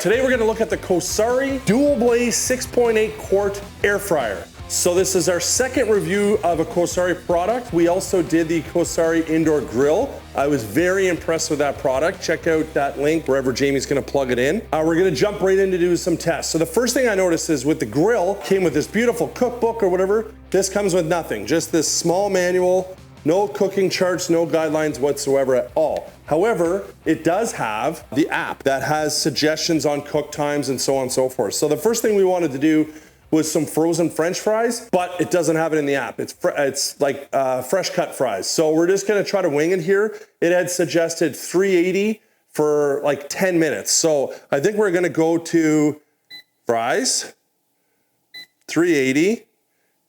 Today we're gonna look at the Cosori Dual Blaze 6.8 quart air fryer. So this is our second review of a Cosori product. We also did the Cosori indoor grill. I was very impressed with that product. Check out that link wherever Jamie's gonna plug it in. We're gonna jump right in to do some tests. So the first thing I noticed is with the grill, came with this beautiful cookbook or whatever. This comes with nothing, just this small manual. No cooking charts, no guidelines whatsoever at all. However, it does have the app that has suggestions on cook times and so on and so forth. So the first thing we wanted to do was some frozen French fries, but it doesn't have it in the app. It's like fresh cut fries. So we're just gonna try to wing it here. It had suggested 380 for like 10 minutes. So I think we're gonna go to fries, 380.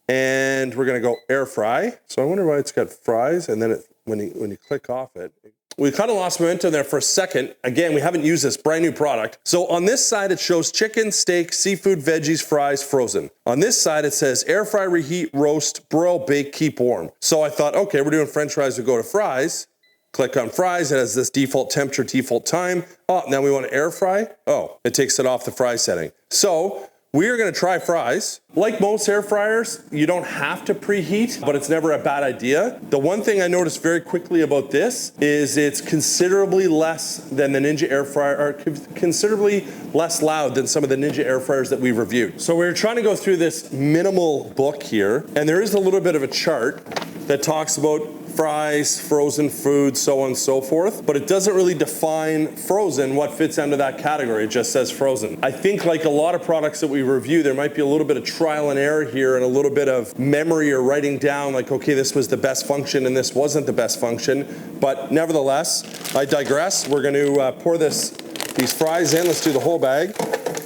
And we're gonna go air fry. So I wonder why it's got fries, and then when you click off it, we kind of lost momentum there for a second. Again, we haven't used this brand new product. So on this side, it shows chicken, steak, seafood, veggies, fries, frozen. On this side, it says air fry, reheat, roast, broil, bake, keep warm. So I thought, okay, we're doing French fries, we go to fries. Click on fries, it has this default temperature, default time. Oh, now we want to air fry. Oh, it takes it off the fry setting. So we are gonna try fries. Like most air fryers, you don't have to preheat, but it's never a bad idea. The one thing I noticed very quickly about this is it's considerably less than the Ninja air fryer, or considerably less loud than some of the Ninja air fryers that we've reviewed. So we're trying to go through this minimal book here, and there is a little bit of a chart that talks about fries, frozen food, so on and so forth, but it doesn't really define frozen, what fits under that category. It just says frozen. I think like a lot of products that we review, there might be a little bit of trial and error here and a little bit of memory or writing down like, okay, this was the best function and this wasn't the best function. But nevertheless, I digress. We're gonna pour these fries in. Let's do the whole bag.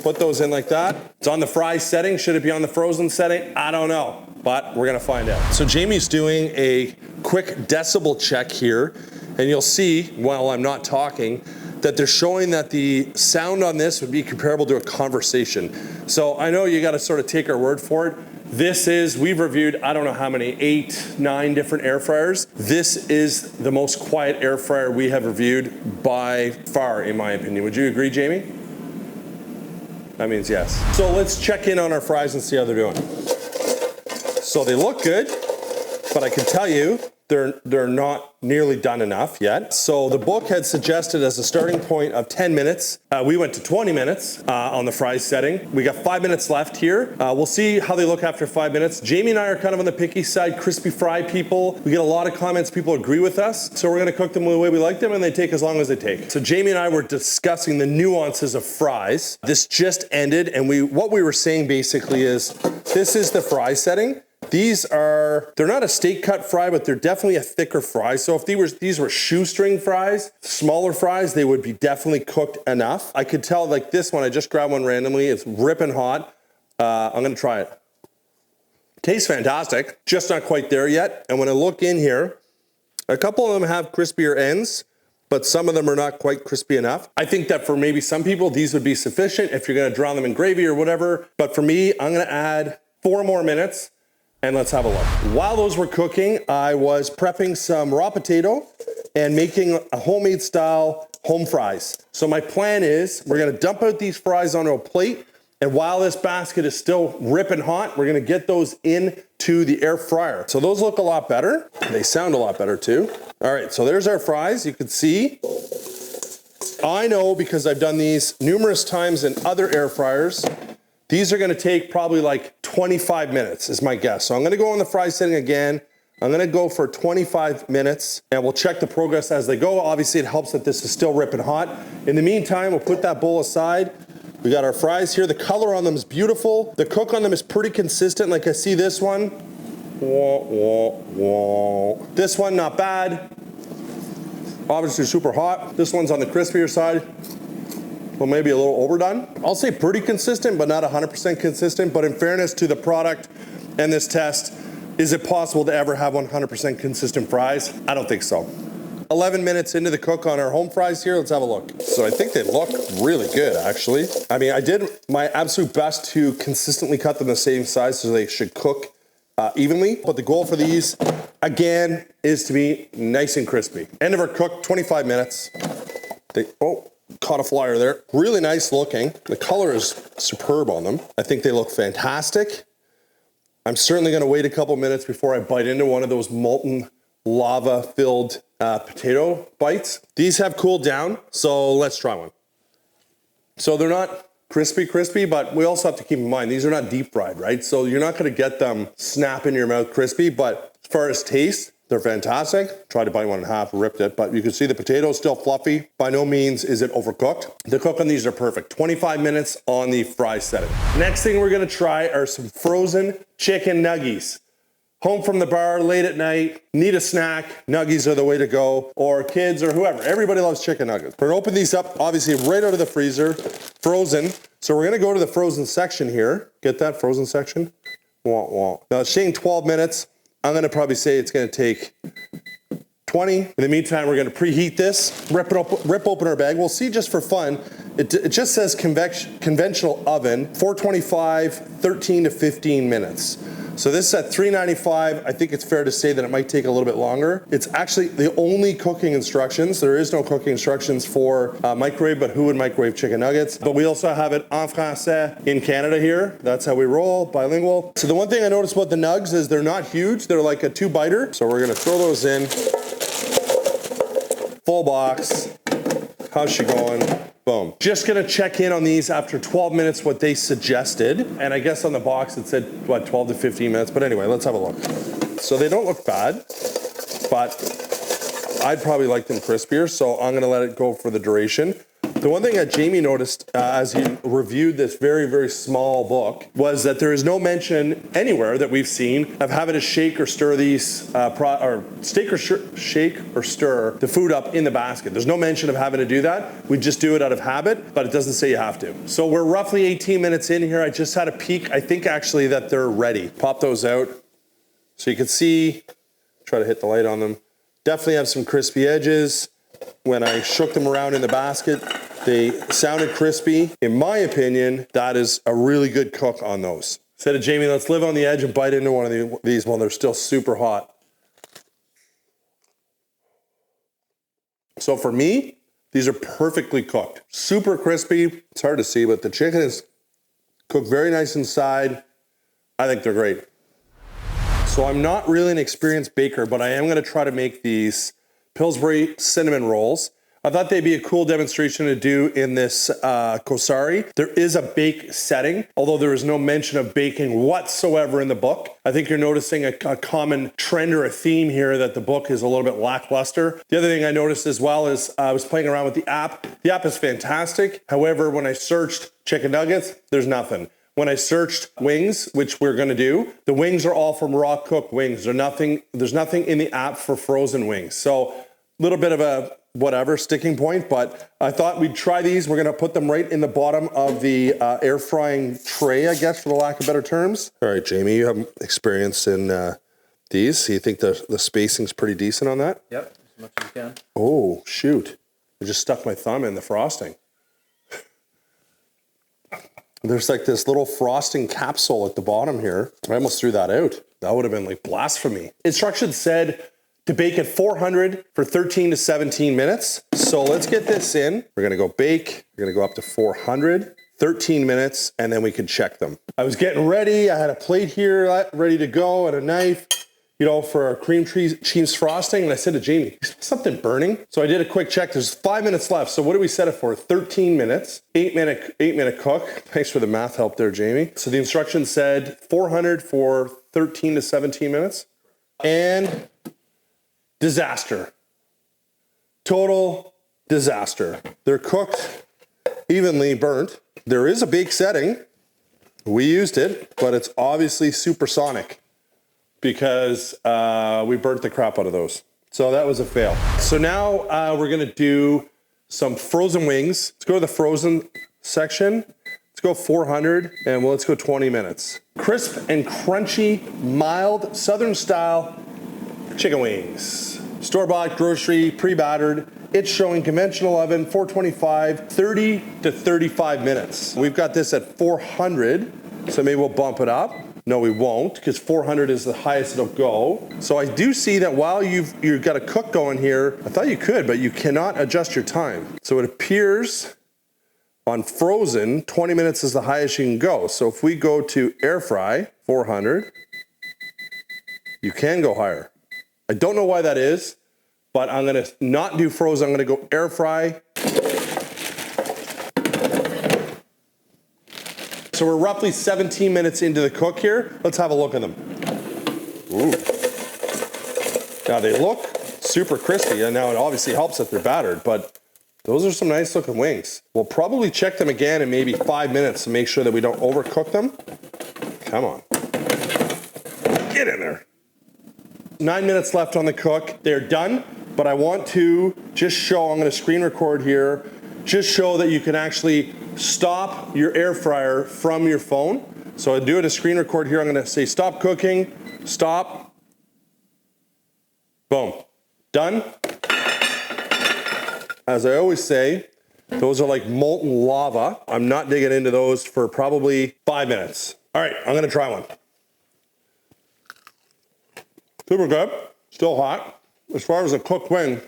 Put those in like that. It's on the fry setting. Should it be on the frozen setting? I don't know, but we're gonna find out. So Jamie's doing a quick decibel check here, and you'll see while I'm not talking that they're showing that the sound on this would be comparable to a conversation. So I know you gotta sort of take our word for it. We've reviewed, I don't know how many, 8, 9 different air fryers. This is the most quiet air fryer we have reviewed by far, in my opinion. Would you agree, Jamie? That means yes. So let's check in on our fries and see how they're doing. So they look good, but I can tell you, they're not nearly done enough yet. So the book had suggested as a starting point of 10 minutes. We went to 20 minutes on the fries setting. We got 5 minutes left here. We'll see how they look after 5 minutes. Jamie and I are kind of on the picky side, crispy fry people. We get a lot of comments, people agree with us. So we're gonna cook them the way we like them, and they take as long as they take. So Jamie and I were discussing the nuances of fries. This just ended, and what we were saying basically is, this is the fry setting. They're not a steak cut fry, but they're definitely a thicker fry. So if these were shoestring fries, smaller fries, they would be definitely cooked enough. I could tell like this one, I just grabbed one randomly. It's ripping hot. I'm gonna try it. Tastes fantastic, just not quite there yet. And when I look in here, a couple of them have crispier ends, but some of them are not quite crispy enough. I think that for maybe some people, these would be sufficient if you're gonna drown them in gravy or whatever. But for me, I'm gonna add 4 more minutes. And let's have a look. While those were cooking, I was prepping some raw potato and making a homemade style home fries. So my plan is we're gonna dump out these fries onto a plate, and while this basket is still ripping hot, we're gonna get those into the air fryer. So those look a lot better. They sound a lot better too. All right, so there's our fries. You can see. I know because I've done these numerous times in other air fryers, these are gonna take probably like 25 minutes is my guess. So I'm gonna go on the fry setting again. I'm gonna go for 25 minutes and we'll check the progress as they go. Obviously it helps that this is still ripping hot. In the meantime, we'll put that bowl aside. We got our fries here. The color on them is beautiful. The cook on them is pretty consistent. Like I see this one. This one, not bad. Obviously super hot. This one's on the crispier side. Well, maybe a little overdone. I'll say pretty consistent, but not 100% consistent. But in fairness to the product and this test, is it possible to ever have 100% consistent fries? I don't think so. 11 minutes into the cook on our home fries here. Let's have a look. So I think they look really good, actually. I mean, I did my absolute best to consistently cut them the same size so they should cook evenly. But the goal for these, again, is to be nice and crispy. End of our cook, 25 minutes. caught a flyer there. Really nice looking. The color is superb on them. I think they look fantastic. I'm certainly gonna wait a couple minutes before I bite into one of those molten lava filled potato bites. These have cooled down, so let's try one. So they're not crispy, but we also have to keep in mind, these are not deep fried, right? So you're not gonna get them snap in your mouth crispy, but as far as taste, they're fantastic. Tried to bite one in half, ripped it, but you can see the potato is still fluffy. By no means is it overcooked. The cook on these are perfect. 25 minutes on the fry setting. Next thing we're gonna try are some frozen chicken nuggies. Home from the bar late at night, need a snack, nuggies are the way to go, or kids or whoever. Everybody loves chicken nuggets. We're gonna open these up, obviously right out of the freezer, frozen. So we're gonna go to the frozen section here. Get that frozen section? Wah, wah. Now it's saying 12 minutes. I'm gonna probably say it's gonna take 20. In the meantime, we're gonna preheat this, rip open our bag. We'll see just for fun. It just says conventional oven, 425, 13 to 15 minutes. So this is at 395. I think it's fair to say that it might take a little bit longer. It's actually the only cooking instructions. There is no cooking instructions for microwave, but who would microwave chicken nuggets? But we also have it en français in Canada here. That's how we roll, bilingual. So the one thing I noticed about the nugs is they're not huge. They're like a 2-biter. So we're gonna throw those in. Full box. How's she going? Boom. Just gonna check in on these after 12 minutes, what they suggested. And I guess on the box it said, what, 12 to 15 minutes? But anyway, let's have a look. So they don't look bad, but I'd probably like them crispier, so I'm gonna let it go for the duration. The one thing that Jamie noticed as he reviewed this very, very small book was that there is no mention anywhere that we've seen of having to shake or stir these, shake or stir the food up in the basket. There's no mention of having to do that. We just do it out of habit, but it doesn't say you have to. So we're roughly 18 minutes in here. I just had a peek. I think actually that they're ready. Pop those out. So you can see, try to hit the light on them. Definitely have some crispy edges. When I shook them around in the basket, they sounded crispy. In my opinion, that is a really good cook on those. Said to Jamie, let's live on the edge and bite into one of these while they're still super hot. So for me, these are perfectly cooked. Super crispy. It's hard to see, but the chicken is cooked very nice inside. I think they're great. So I'm not really an experienced baker, but I am gonna try to make these Pillsbury cinnamon rolls. I thought they'd be a cool demonstration to do in this Cosori. There is a bake setting, although there is no mention of baking whatsoever in the book. I think you're noticing a common trend or a theme here that the book is a little bit lackluster. The other thing I noticed as well is I was playing around with the app. The app is fantastic. However, when I searched chicken nuggets, there's nothing. When I searched wings, which we're gonna do, the wings are all from raw cooked wings. There's nothing in the app for frozen wings. So a little bit of a whatever sticking point, but I thought we'd try these. We're gonna put them right in the bottom of the air frying tray, I guess, for the lack of better terms. All right, Jamie, you have experience in these. So you think the spacing's pretty decent on that? Yep, as much as you can. Oh, shoot. I just stuck my thumb in the frosting. There's like this little frosting capsule at the bottom here. I almost threw that out. That would have been like blasphemy. Instructions said to bake at 400 for 13 to 17 minutes. So let's get this in. We're gonna go bake. We're gonna go up to 400, 13 minutes, and then we can check them. I was getting ready. I had a plate here ready to go and a knife, you know, for our cream cheese frosting. And I said to Jamie, something burning. So I did a quick check. There's 5 minutes left. So what do we set it for? 13 minutes, 8-minute cook. Thanks for the math help there, Jamie. So the instructions said 400 for 13 to 17 minutes. And disaster. Total disaster. They're cooked, evenly burnt. There is a bake setting. We used it, but it's obviously supersonic because we burnt the crap out of those. So that was a fail. So now we're gonna do some frozen wings. Let's go to the frozen section. Let's go 400 and let's go 20 minutes. Crisp and crunchy, mild, Southern style chicken wings. Store-bought, grocery, pre-battered. It's showing conventional oven, 425, 30 to 35 minutes. We've got this at 400, so maybe we'll bump it up. No, we won't, because 400 is the highest it'll go. So I do see that while you've got a cook going here, I thought you could, but you cannot adjust your time. So it appears on frozen, 20 minutes is the highest you can go. So if we go to air fry, 400, you can go higher. I don't know why that is, but I'm gonna not do frozen, I'm gonna go air fry. So we're roughly 17 minutes into the cook here. Let's have a look at them. Ooh. Now they look super crispy, and now it obviously helps that they're battered, but those are some nice looking wings. We'll probably check them again in maybe 5 minutes to make sure that we don't overcook them. Come on. Get in there. 9 minutes left on the cook. They're done, but I want to just show, I'm gonna screen record here, just show that you can actually stop your air fryer from your phone. So I do it a screen record here. I'm gonna say stop cooking, stop, boom, done. As I always say, those are like molten lava. I'm not digging into those for probably 5 minutes. All right, I'm gonna try one. Super good, still hot. As far as a cooked wing,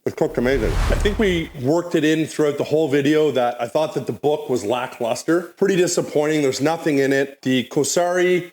it's cooked amazing. I think we worked it in throughout the whole video that I thought that the book was lackluster. Pretty disappointing, there's nothing in it. The Cosori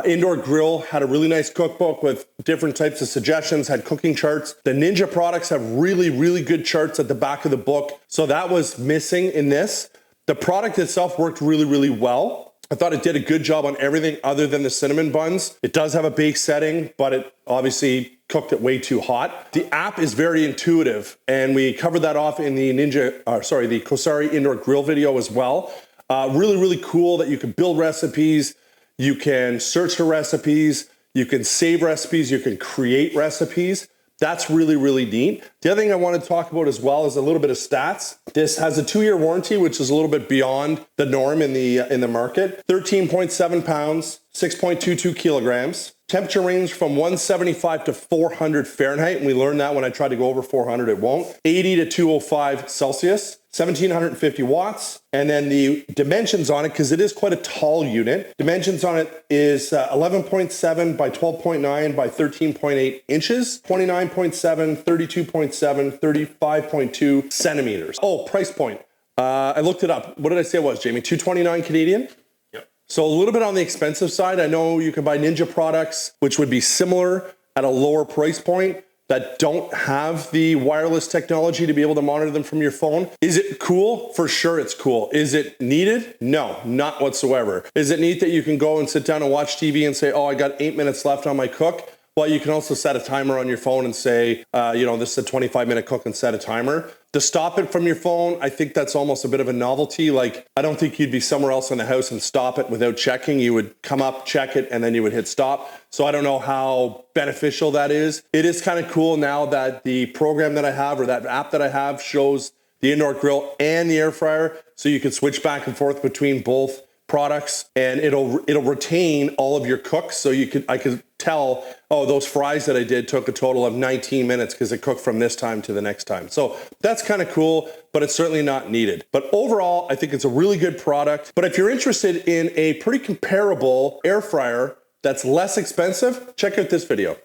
Indoor Grill had a really nice cookbook with different types of suggestions, had cooking charts. The Ninja products have really, really good charts at the back of the book. So that was missing in this. The product itself worked really, really well. I thought it did a good job on everything other than the cinnamon buns. It does have a bake setting, but it obviously cooked it way too hot. The app is very intuitive, and we covered that off in the the Cosori Indoor Grill video as well. Really, really cool that you can build recipes, you can search for recipes, you can save recipes, you can create recipes. That's really, really neat. The other thing I want to talk about as well is a little bit of stats. This has a 2-year warranty, which is a little bit beyond the norm in the market. 13.7 pounds, 6.22 kilograms. Temperature range from 175 to 400 Fahrenheit. And we learned that when I tried to go over 400, it won't. 80 to 205 Celsius. 1750 watts. And then the dimensions on it, because it is quite a tall unit, dimensions on it is 11.7 by 12.9 by 13.8 inches, 29.7, 32.7, 35.2 centimeters. Oh, price point. I looked it up. What did I say it was, Jamie? 229 Canadian? Yep. So a little bit on the expensive side. I know you can buy Ninja products, which would be similar at a lower price point, that don't have the wireless technology to be able to monitor them from your phone. Is it cool? For sure it's cool. Is it needed? No, not whatsoever. Is it neat that you can go and sit down and watch TV and say, oh, I got 8 minutes left on my cook? Well, you can also set a timer on your phone and say, this is a 25-minute cook, and set a timer. To stop it from your phone, I think that's almost a bit of a novelty. Like, I don't think you'd be somewhere else in the house and stop it without checking. You would come up, check it, and then you would hit stop. So I don't know how beneficial that is. It is kind of cool now that the program that I have, or that app that I have, shows the indoor grill and the air fryer. So you can switch back and forth between both products, and it'll retain all of your cooks. So I could tell, oh, those fries that I did took a total of 19 minutes because it cooked from this time to the next time. So that's kind of cool, but it's certainly not needed. But overall, I think it's a really good product. But if you're interested in a pretty comparable air fryer that's less expensive, check out this video.